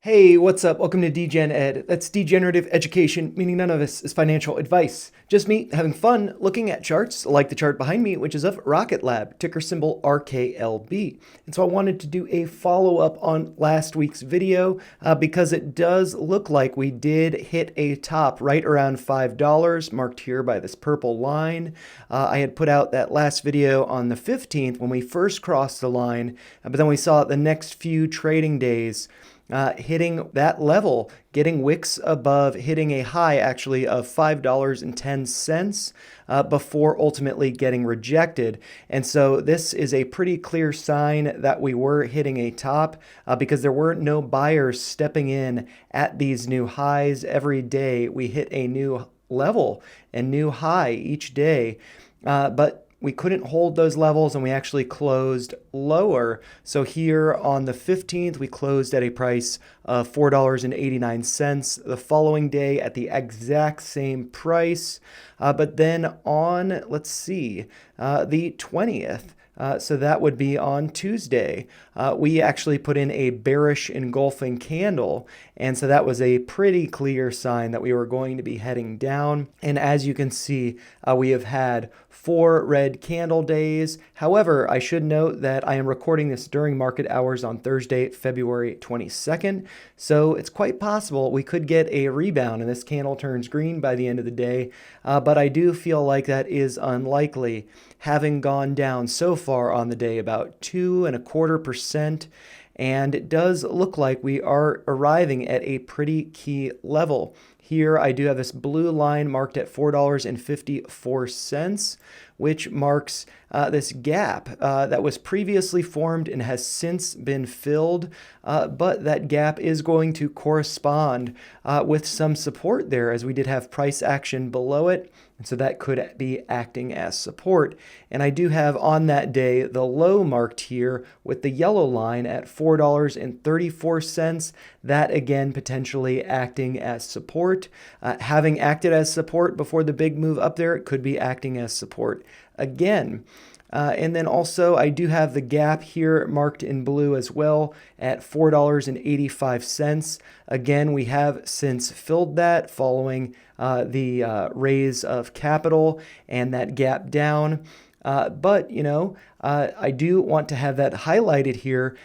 Hey, what's up? Welcome to Degen Ed. That's degenerative education, meaning none of this is financial advice. Just me having fun looking at charts like the chart behind me, which is of Rocket Lab, ticker symbol RKLB. And so I wanted to do a follow-up on last week's video because it does look like we did hit a top right around $5, marked here by this purple line. I had put out that last video on the 15th when we first crossed the line, but then we saw the next few trading days hitting that level, getting wicks above, hitting a high actually of $5.10 before ultimately getting rejected. And so this is a pretty clear sign that we were hitting a top because there were no buyers stepping in at these new highs. Every day we hit a new level and new high each day. But we couldn't hold those levels and we actually closed lower. So here on the 15th, we closed at a price of $4.89. The following day at the exact same price. But then on, let's see, the 20th, so that would be on Tuesday. We actually put in a bearish engulfing candle. And so that was a pretty clear sign that we were going to be heading down. And as you can see, we have had 4 red candle days. However, I should note that I am recording this during market hours on Thursday, February 22nd. So it's quite possible we could get a rebound and this candle turns green by the end of the day. But I do feel like that is unlikely, having gone down so far on the day about 2.25%. And it does look like we are arriving at a pretty key level. Here I do have this blue line marked at $4.54, which marks this gap that was previously formed and has since been filled. But that gap is going to correspond with some support there, as we did have price action below it. And so that could be acting as support. And I do have on that day the low marked here with the yellow line at $4.34. That again potentially acting as support. Having acted as support before the big move up there, it could be acting as support again. And then also I do have the gap here marked in blue as well at $4.85. Again, we have since filled that following the raise of capital and that gap down. But, I do want to have that highlighted here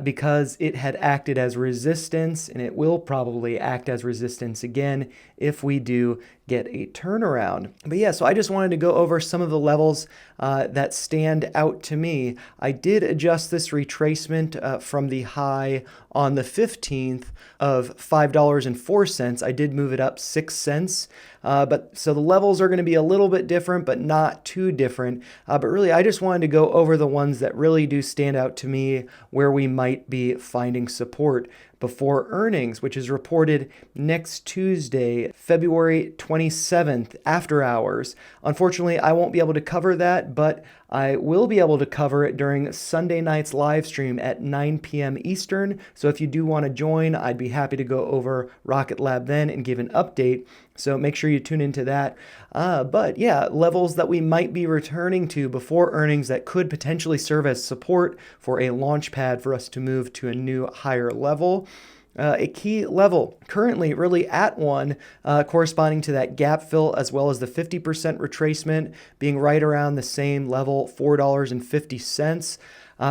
because it had acted as resistance and it will probably act as resistance again if we do get a turnaround. But yeah, so I just wanted to go over some of the levels that stand out to me. I did adjust this retracement from the high on the 15th of $5.04. I did move it up 6 cents. But so the levels are going to be a little bit different, but not too different. But really, I just wanted to go over the ones that really do stand out to me where we might be finding support before earnings, which is reported next Tuesday, February 27th, after hours. Unfortunately, I won't be able to cover that, but I will be able to cover it during Sunday night's live stream at 9 p.m. Eastern. So if you do want to join, I'd be happy to go over Rocket Lab then and give an update. So make sure you tune into that. But yeah, levels that we might be returning to before earnings that could potentially serve as support for a launch pad for us to move to a new higher level. A key level currently really at one corresponding to that gap fill as well as the 50% retracement being right around the same level, $4.50.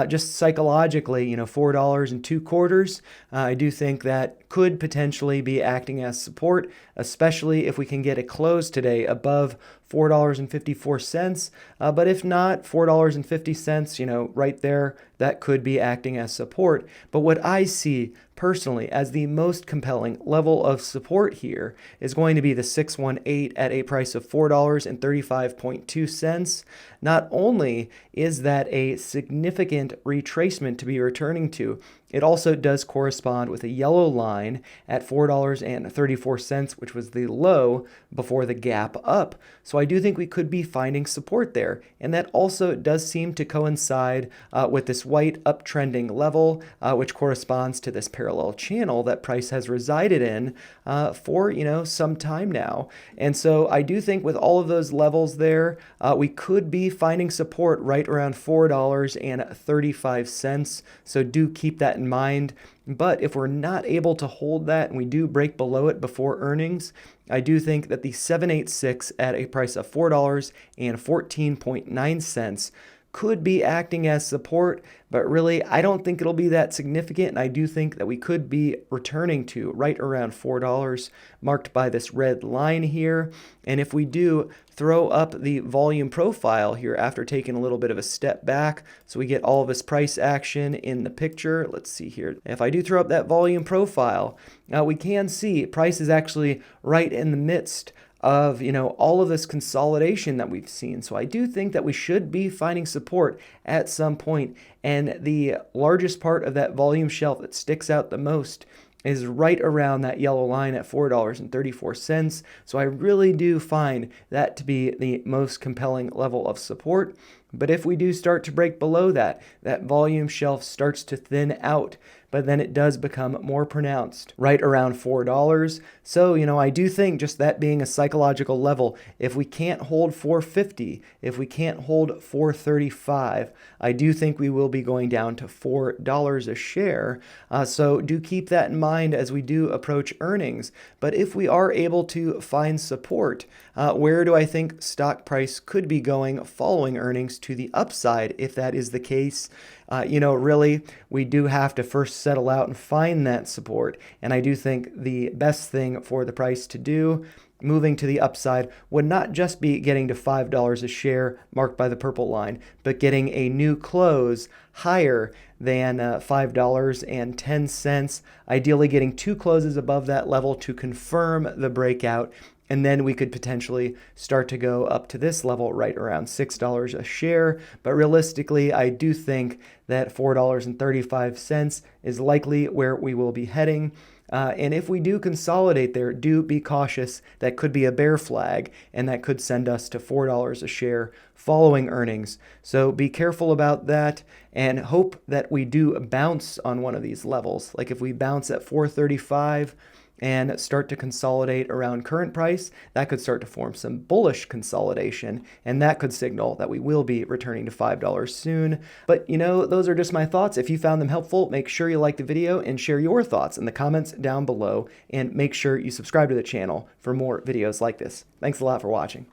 Just psychologically, $4.25. I do think that could potentially be acting as support, especially if we can get a close today above $4.54. But if not, $4.50, right there, that could be acting as support. But what I see personally as the most compelling level of support here is going to be the 618 at a price of $4.35.2. Not only is that a significant retracement to be returning to, it also does correspond with a yellow line at $4.34, which was the low before the gap up. So I do think we could be finding support there. And that also does seem to coincide with this white uptrending level, which corresponds to this parallel channel that price has resided in for, some time now. And so I do think with all of those levels there, we could be finding support right around $4.35. So do keep that in in mind. But if we're not able to hold that and we do break below it before earnings, I do think that the 786 at a price of $4.14.9 could be acting as support, but really I don't think it'll be that significant, and I do think that we could be returning to right around $4 marked by this red line here. And if we do throw up the volume profile here after taking a little bit of a step back, so we get all of this price action in the picture. Let's see here. If I do throw up that volume profile, now we can see price is actually right in the midst of, all of this consolidation that we've seen. So I do think that we should be finding support at some point. And the largest part of that volume shelf that sticks out the most is right around that yellow line at $4.34. So I really do find that to be the most compelling level of support. But if we do start to break below that, that volume shelf starts to thin out, but then it does become more pronounced right around $4. So, I do think just that being a psychological level, if we can't hold 450, if we can't hold 435, I do think we will be going down to $4 a share. So do keep that in mind as we do approach earnings. But if we are able to find support, where do I think stock price could be going following earnings to the upside if that is the case? Really, we do have to first settle out and find that support. And I do think the best thing for the price to do moving to the upside would not just be getting to $5 a share marked by the purple line, but getting a new close higher than $5.10, ideally getting 2 closes above that level to confirm the breakout. And then we could potentially start to go up to this level right around $6 a share. But realistically, I do think that $4.35 is likely where we will be heading. And if we do consolidate there, do be cautious. That could be a bear flag, and that could send us to $4 a share following earnings. So be careful about that and hope that we do bounce on one of these levels. Like if we bounce at 435 and start to consolidate around current price, that could start to form some bullish consolidation, and that could signal that we will be returning to $5 soon. But those are just my thoughts. If you found them helpful, make sure you like the video and share your thoughts in the comments down below, and make sure you subscribe to the channel for more videos like this. Thanks a lot for watching.